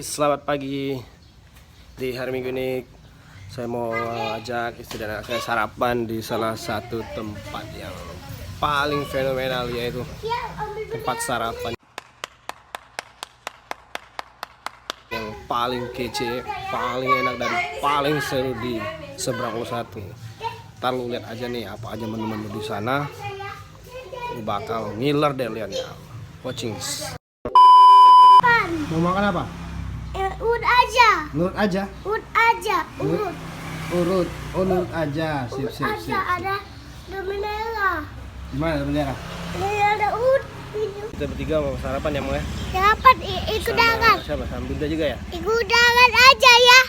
selamat pagi. Di hari Minggu ini saya mau ajak istri dan anak saya sarapan di salah satu tempat yang paling fenomenal, yaitu tempat sarapan yang paling kece, paling enak dan paling seru di seberang satu. Ntar lu lihat aja nih apa aja menu-menu di sana. Lu bakal ngiler deh liatnya. Watching. Mau makan apa? Urut aja. Nurut aja. Urut aja. Urut. Urut. Oh, nurut aja. Sip, Urut sip, aja. sip. Ada bendera. Gimana bendera? Ini ada urut. Kita bertiga mau sarapan ya, Mang ya? Dapat ikut darat. Siapa? Sama Bunda juga ya? Ikut darat aja ya.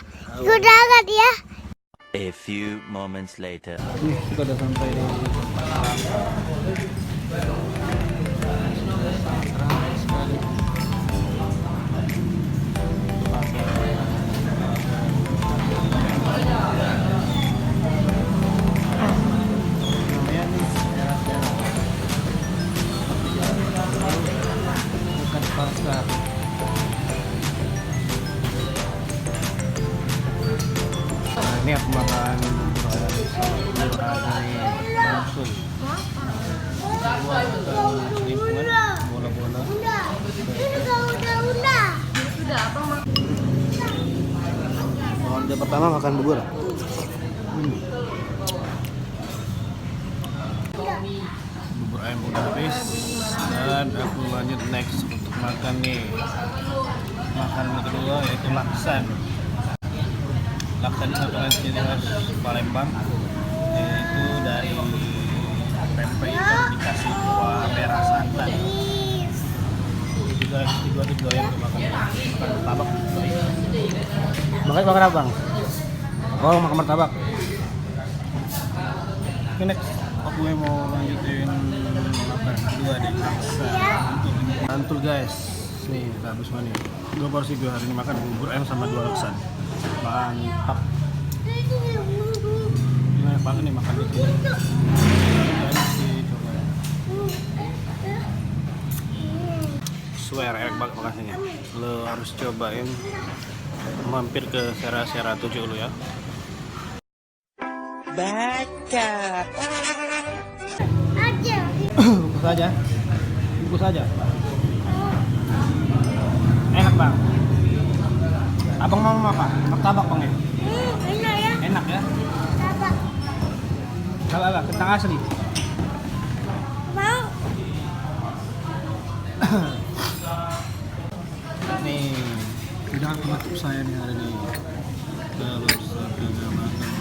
Ikut darat ya. A few moments later. Nih, kita udah sampai di pasar. Nah, ini aku makan dari langsung bola-bola. Ini unda. Yang pertama makan bubur. Bubur ayam udah habis dan aku lanjut next untuk makan nih. Makanan kedua yaitu laksan. Laksan itu adalah ciri khas Palembang, yaitu dari pempek ikan dikasih kuah merah santan. Juga tiga yang makan martabak. Makan apa, Bang? Oh, makan martabak. Oke, next aku mau lanjutin makan kedua deh. Mantul guys. Nih, kita habis mana nih? 2 porsi gue hari ini makan bubur ayam sama 2 laksan. Mantap. Gimana banget nih makan di sini? Enak sih, coba. Swear enak banget makasihnya. Lo harus cobain. Mampir ke Sera 7 lu ya. Baca. Aja. Bungkus aja. Enak bang. Abang mau apa? Martabak bang ya? Enak ya. Enak ya? Dapat. Kalau kentang asli. Mau. Nih, udah penutup saya nih hari ini. Terus kita makan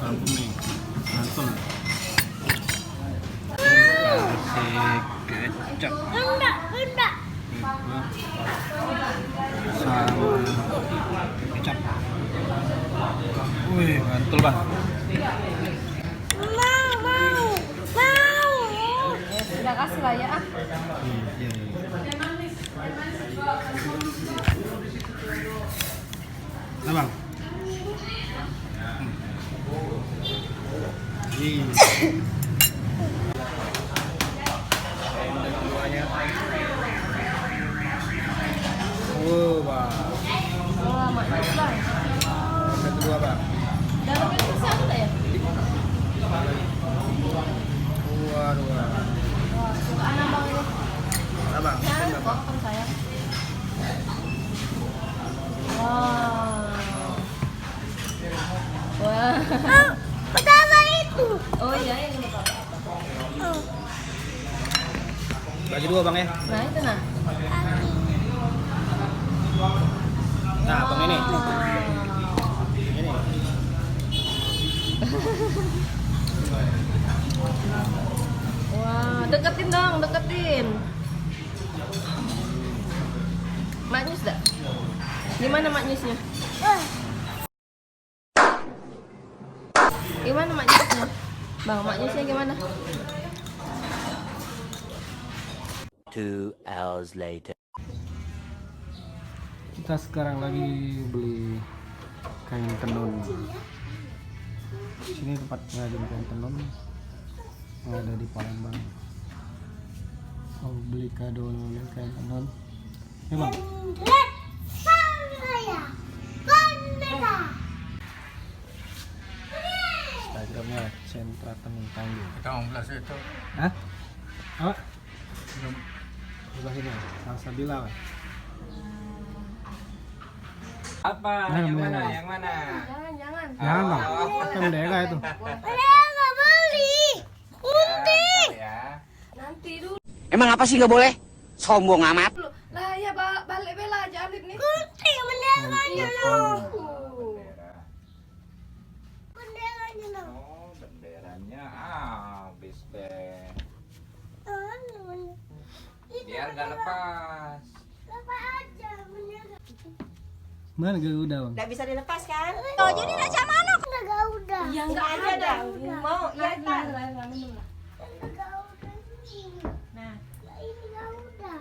kampung nih, mantul. Kasih kecap. Unda. Sama kecap. Wih, mantul bang. Mau. Udah kasih lah ya. Iya. Nah, bang. Oh, bang. Oh, makasih bang. Yang kedua, bang. Dalamnya bisa ada ya? Waduh. Anak bang ini. Nah, bang. Ya, potong saya. Wow. Wah. Pertama itu. Oh iya, yang ini pak. Bagi 2 bang ya. Nah itu nah. Nah, bang ini. Ini. Wah, deketin dong, deketin. Maknyus dah. Gimana maknyusnya? Gimana maknyusnya? Bang, maknyusnya gimana? 2 hours later. Kita sekarang lagi beli kain tenun. Sini tempat ngajin kain tenun yang ada di Palembang. Mau beli kado kain tenun. Ya bang. Tanggung. Kita mau belas itu. Hah? Apa? Sebelah sini. Salsabila kan? Apa? Nah, yang bener. mana? Yang mana? Jangan. Jangan bang. Kan daerah itu. Ada nggak beli. Gunting. Ya. Nanti dulu. Emang apa sih nggak boleh? Sombong amat. Lah ya balik bela aja Alif nih. Gunting benderanya loh. Uh. Benderanya loh. Oh, benderanya habis deh. Biar nggak lepas. Lepas aja bendera. Mana Garuda bang? Nggak bisa dilepas kan? Oh jadi raja mana? Udah Garuda. Ya Ini enggak aja dah. Mau ya kan? minum lah. Garuda ini. Nah, Lah ini Garuda.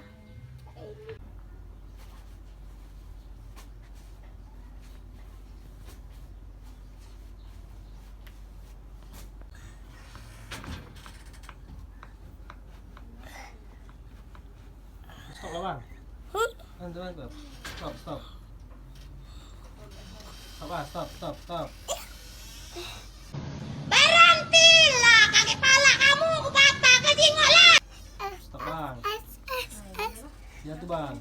Stop lah bang. Mantap. Stop. Stop. Berhentilah kaki pala kamu patah kejingok lah. Stop bang. S. Jatuh bang.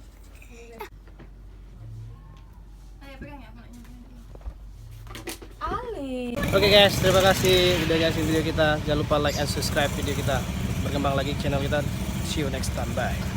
Ayo pegang ya anaknya. Alif. Oke guys, terima kasih udah ngasih video kita. Jangan lupa like and subscribe video kita. Berkembang lagi channel kita. See you next time. Bye.